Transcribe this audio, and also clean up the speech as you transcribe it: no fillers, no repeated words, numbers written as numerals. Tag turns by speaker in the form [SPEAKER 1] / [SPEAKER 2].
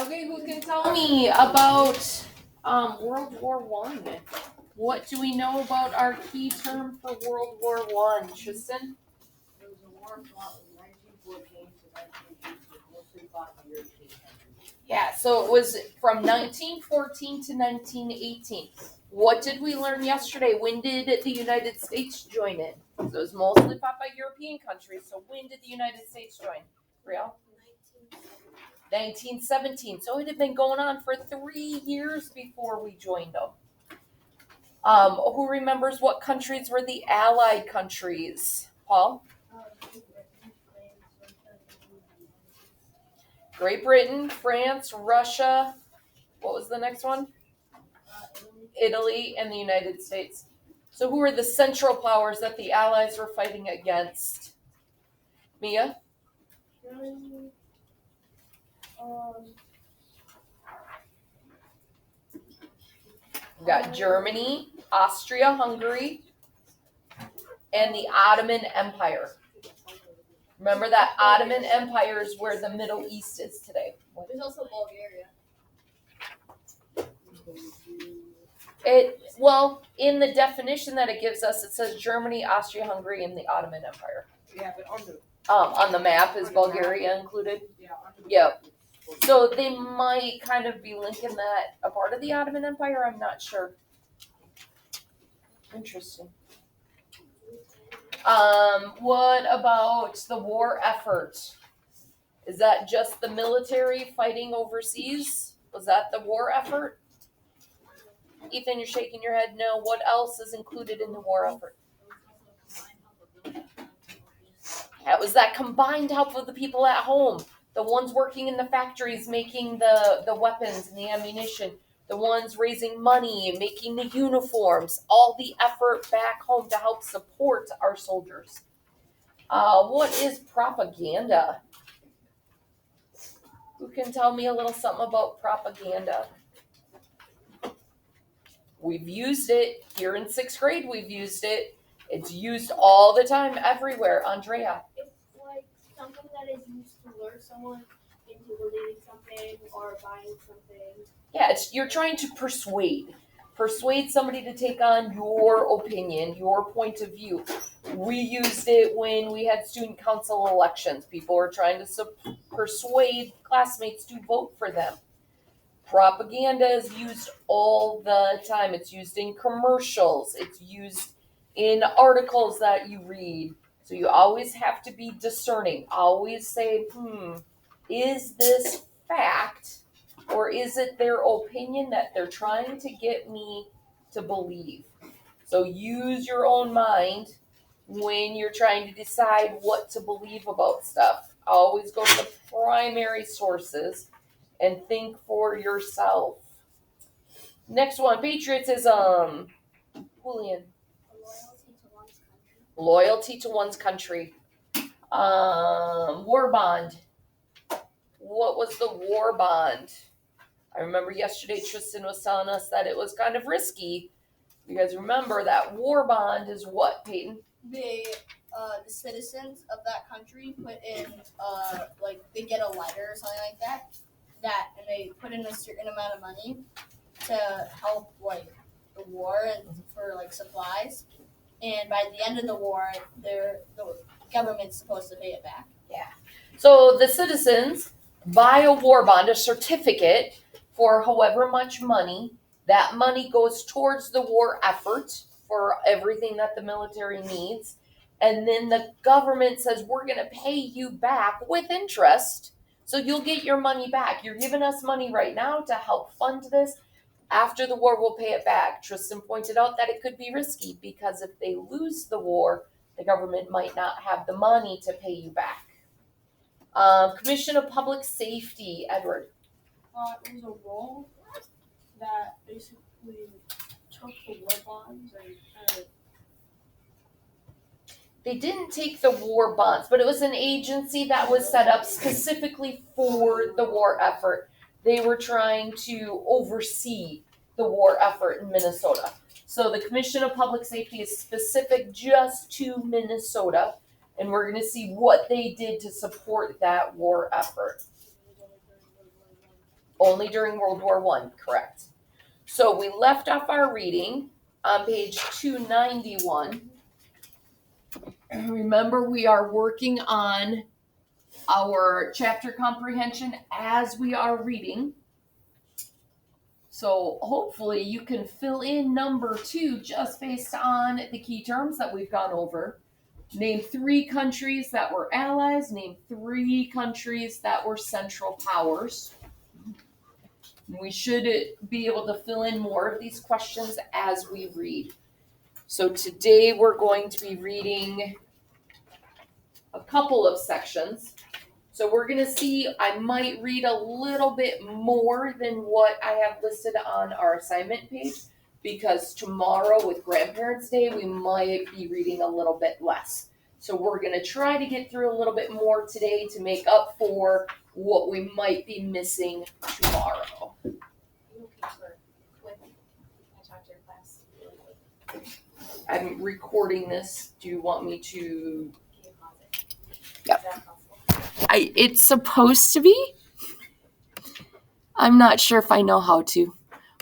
[SPEAKER 1] Okay, who can tell me about World War One? What do we know about our key term for World War One, Tristan?
[SPEAKER 2] It was a war fought from 1914 to 1918, mostly fought in European countries.
[SPEAKER 1] Yeah, so it was from 1914 to 1918. What did we learn yesterday? When did the United States join in? So it was mostly fought by European countries. So when did the United States join? Real? 1917. So it had been going on for 3 years before we joined them. Who remembers what countries were the Allied countries? Paul? Great Britain, France, Russia. What was the next one? Italy and the United States. So who were the central powers that the Allies were fighting against? Mia? We got Germany, Austria-Hungary, and the Ottoman Empire. Remember that Ottoman Empire is where the Middle East is today.
[SPEAKER 3] There's also Bulgaria.
[SPEAKER 1] Well, in the definition that it gives us, it says Germany, Austria-Hungary, and the Ottoman Empire.
[SPEAKER 2] Yeah, but
[SPEAKER 1] On the map, is Bulgaria included?
[SPEAKER 2] Yeah.
[SPEAKER 1] Yep. So they might kind of be linking that a part of the Ottoman Empire. I'm not sure. Interesting. What about the war effort? Is that just the military fighting overseas? Was that the war effort? Ethan, you're shaking your head no. What else is included in the war effort? That was that combined help of the people at home. The ones working in the factories making the weapons and the ammunition. The ones raising money and making the uniforms. All the effort back home to help support our soldiers. What is propaganda? Who can tell me a little something about propaganda? We've used it here in 6th grade. We've used it. It's used all the time, everywhere. Andrea.
[SPEAKER 3] It's like something that is used to lure someone into believing something or buying something.
[SPEAKER 1] Yeah, you're trying to persuade somebody to take on your opinion, your point of view. We used it when we had student council elections. People were trying to persuade classmates to vote for them. Propaganda is used all the time. It's used in commercials. It's used in articles that you read. So you always have to be discerning. Always say, is this fact or is it their opinion that they're trying to get me to believe? So use your own mind when you're trying to decide what to believe about stuff. Always go to the primary sources and think for yourself. Next one, patriotism. Julian. Loyalty to one's country. War bond. What was the war bond? I remember yesterday Tristan was telling us that it was kind of risky. You guys remember that war bond is what, Peyton?
[SPEAKER 3] The citizens of that country put in they get a lighter or something like that, and they put in a certain amount of money to help the war and for supplies. And by the end of the war, the government's supposed to pay it back.
[SPEAKER 1] Yeah. So the citizens buy a war bond, a certificate for however much money. That money goes towards the war effort for everything that the military needs. And then the government says, we're going to pay you back with interest. So you'll get your money back. You're giving us money right now to help fund this. After the war, we'll pay it back. Tristan pointed out that it could be risky because if they lose the war, the government might not have the money to pay you back. Commission of Public Safety, Edward.
[SPEAKER 4] It was a role that basically took the war bonds and
[SPEAKER 1] They didn't take the war bonds, but it was an agency that was set up specifically for the war effort. They were trying to oversee the war effort in Minnesota. So the Commission of Public Safety is specific just to Minnesota, and we're going to see what they did to support that war effort. Only during World War I, correct. So we left off our reading on page 291. Remember, we are working on our chapter comprehension as we are reading. So hopefully you can fill in number 2 just based on the key terms that we've gone over. Name 3 countries that were allies. Name 3 countries that were central powers. We should be able to fill in more of these questions as we read. So today we're going to be reading a couple of sections. So we're going to see, I might read a little bit more than what I have listed on our assignment page, because tomorrow with Grandparents' Day, we might be reading a little bit less. So we're going to try to get through a little bit more today to make up for what we might be missing tomorrow.
[SPEAKER 5] Are you okay for when I talk to your class really quick?
[SPEAKER 1] I'm recording this. Do you want me to?
[SPEAKER 5] Can you pause it?
[SPEAKER 1] Yep.
[SPEAKER 5] Is that possible?
[SPEAKER 1] It's supposed to be. I'm not sure if I know how to.